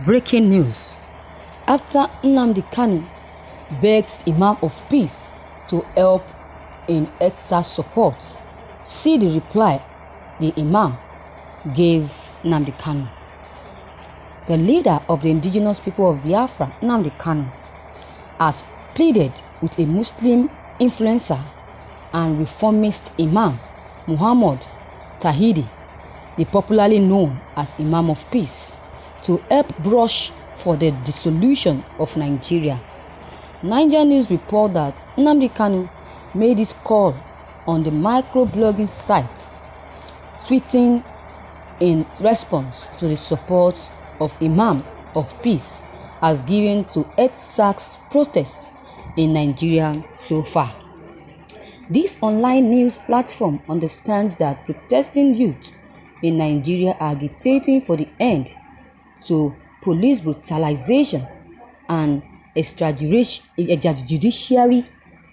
Breaking news. After Nnamdi Kanu begs Imam of Peace to help in EndSARS support, see the reply the Imam gave Nnamdi Kanu. The leader of the indigenous people of Biafra, Nnamdi Kanu, has pleaded with a Muslim influencer and reformist Imam, Muhammad Tahiri, the popularly known as Imam of Peace, to help brush for the dissolution of Nigeria. Niger News report that Nnamdi Kanu made his call on the microblogging site, tweeting in response to the support of Imam of Peace as given to EndSARS protests in Nigeria so far. This online news platform understands that protesting youth in Nigeria are agitating for the end to police brutalization and extrajudiciary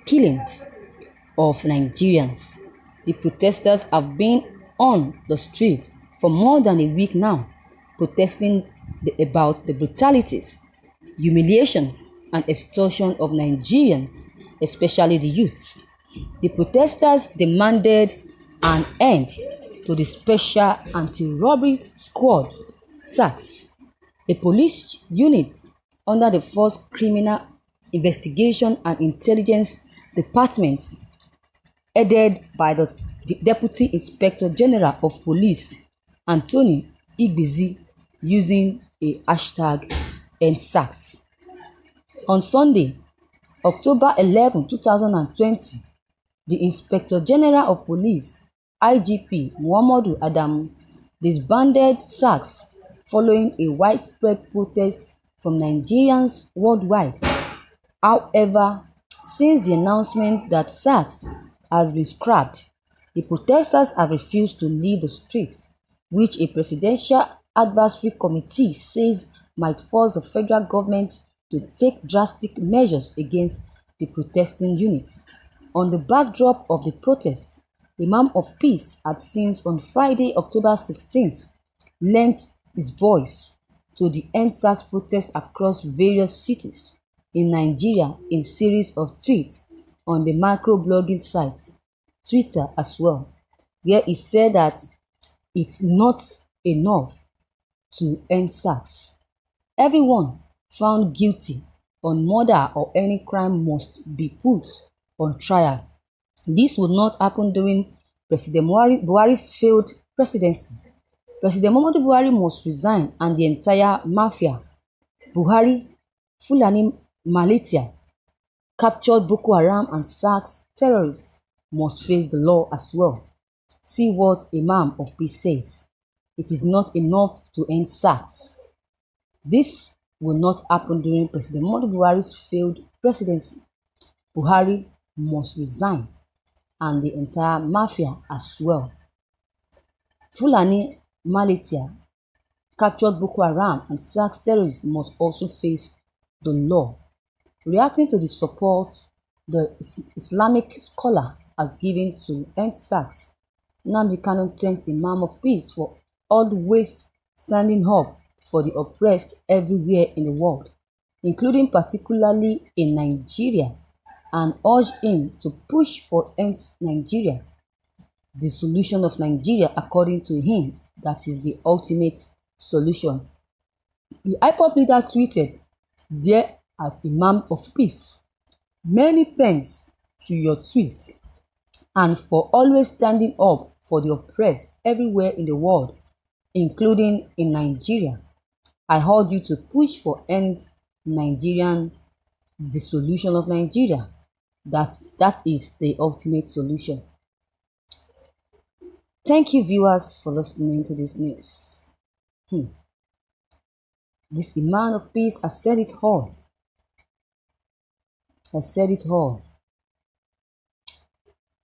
killings of Nigerians. The protesters have been on the street for more than a week now, protesting about the brutalities, humiliations, and extortion of Nigerians, especially the youth. The protesters demanded an end to the Special Anti-Robbery Squad, SARS, a police unit under the Force Criminal Investigation and Intelligence Department, headed by the Deputy Inspector General of Police, Anthony Igbizi, using a hashtag EndSARS. On Sunday, October 11, 2020, the Inspector General of Police, IGP Muhammadu Adamu, disbanded SARS following a widespread protest from Nigerians worldwide. However, since the announcement that SARS has been scrapped, the protesters have refused to leave the streets, which a presidential advisory committee says might force the federal government to take drastic measures against the protesting units. On the backdrop of the protests, Imam of Peace had since on Friday, October 16th, lent his voice to the EndSARS protests across various cities in Nigeria in series of tweets on the microblogging site, Twitter as well, where he said that it's not enough to end SARS. Everyone found guilty on murder or any crime must be put on trial. This would not happen during President Buhari's failed presidency. President Muhammadu Buhari must resign and the entire mafia, Buhari, Fulani militia, captured Boko Haram and SARS terrorists must face the law as well. See what Imam of Peace says. It is not enough to end SARS. This will not happen during President Muhammadu Buhari's failed presidency. Buhari must resign and the entire mafia as well. Fulani militia, captured Boko Haram and SARS terrorists must also face the law. Reacting to the support the Islamic scholar has given to EndSARS, Nnamdi Kanu thanked Imam of Peace for always standing up for the oppressed everywhere in the world, including particularly in Nigeria, and urged him to push for Nigeria, the solution of Nigeria. According to him, that is the ultimate solution. The IPOB leader tweeted, "Dear at Imam of Peace, many thanks to your tweet and for always standing up for the oppressed everywhere in the world, including in Nigeria. I urge you to push for Nigerian dissolution of Nigeria. That is the ultimate solution." Thank you, viewers, for listening to this news. This Imam of Peace has said it all.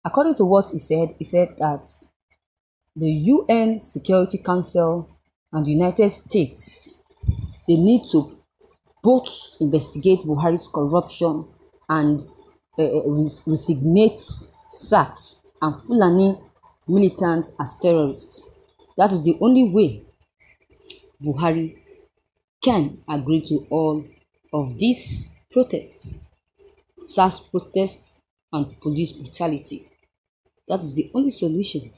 According to what he said that the UN Security Council and the United States, they need to both investigate Buhari's corruption and resignate SARS and Fulani militants as terrorists. That is the only way Buhari can agree to all of these protests, SARS protests, and police brutality. That is the only solution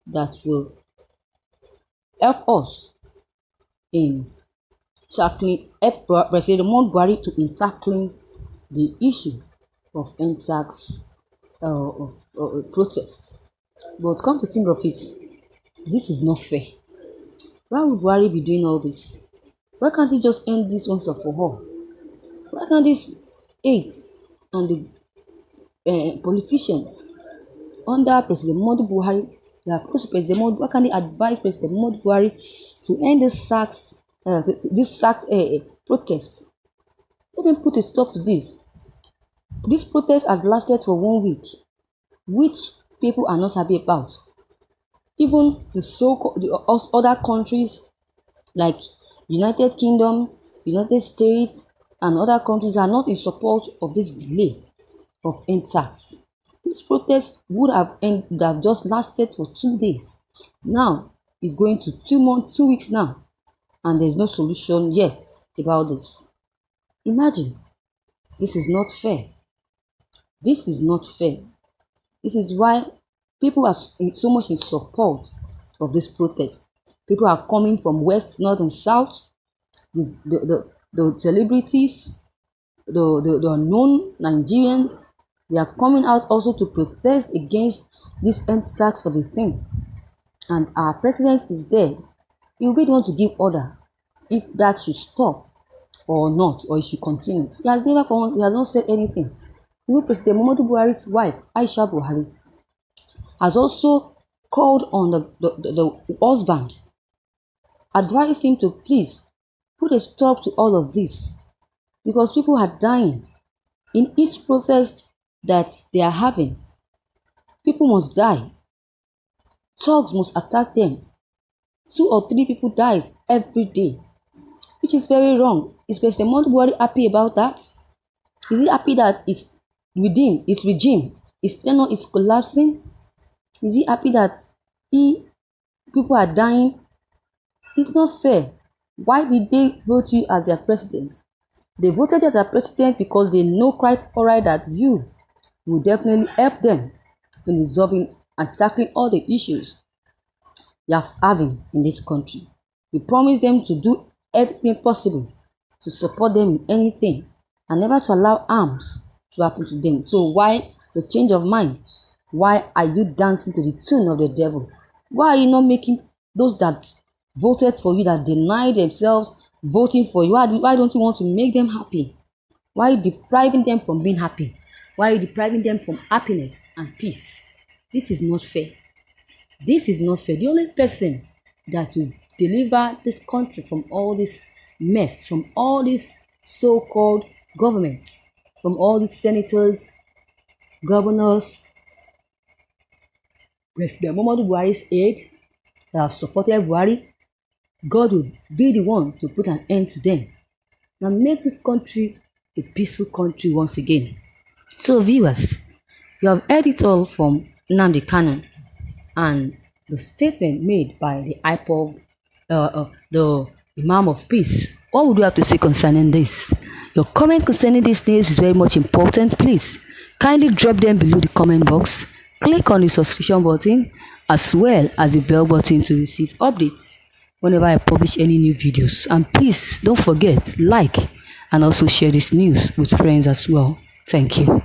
that will help us in help President Muhammadu Buhari in tackling the issue of NSAS protests. But come to think of it, this is not fair. Why would Buhari be doing all this? Why can't he just end this once and for all? Why can't these aides and the politicians under President Muhammadu Buhari, they are close to President Muhammadu, why can't they advise President Muhammadu Buhari to end this SARS protest? Let them put a stop to this. This protest has lasted for 1 week, which people are not happy about. Even the other countries like United Kingdom, United States, and other countries are not in support of this delay of NSAS. This protest would have just lasted for 2 days. Now it's going to 2 weeks now, and there's no solution yet about this. Imagine, this is not fair. This is not fair. This is why people are so much in support of this protest. People are coming from west, north, and south. The celebrities, the known Nigerians, they are coming out also to protest against this NSAS of a thing. And our president is there. He will be the one to give order if that should stop or not, or it should continue. He has not said anything. Even President Muhammadu Buhari's wife, Aisha Buhari, has also called on the husband, advised him to please put a stop to all of this, because people are dying. In each protest that they are having, people must die. Thugs must attack them. 2 or 3 people dies every day, which is very wrong. Is President Muhammadu Buhari happy about that? Is he happy that his regime, his tenure is collapsing? Is he happy that people are dying? It's not fair. Why did they vote you as their president? They voted you as their president because they know quite alright that you will definitely help them in resolving and tackling all the issues they are having in this country. You promise them to do everything possible to support them in anything and never to allow harms to happen to them. So why the change of mind? Why are you dancing to the tune of the devil? Why are you not making those that voted for you, that denied themselves voting for you? Why don't you want to make them happy? Why are you depriving them from being happy? Why are you depriving them from happiness and peace? This is not fair. This is not fair. The only person that will deliver this country from all this mess, from all this so-called governments, from all these senators, governors, President Muhammadu Buhari's aide that have supported Buhari, God will be the one to put an end to them and make this country a peaceful country once again. So viewers, you have heard it all from Nnamdi Kanu and the statement made by the IPOB, the Imam of Peace. What would you have to say concerning this? Your comment concerning this news is very much important. Please kindly drop them below the comment box. Click on the subscription button as well as the bell button to receive updates whenever I publish any new videos. And please don't forget, like and also share this news with friends as well. Thank you.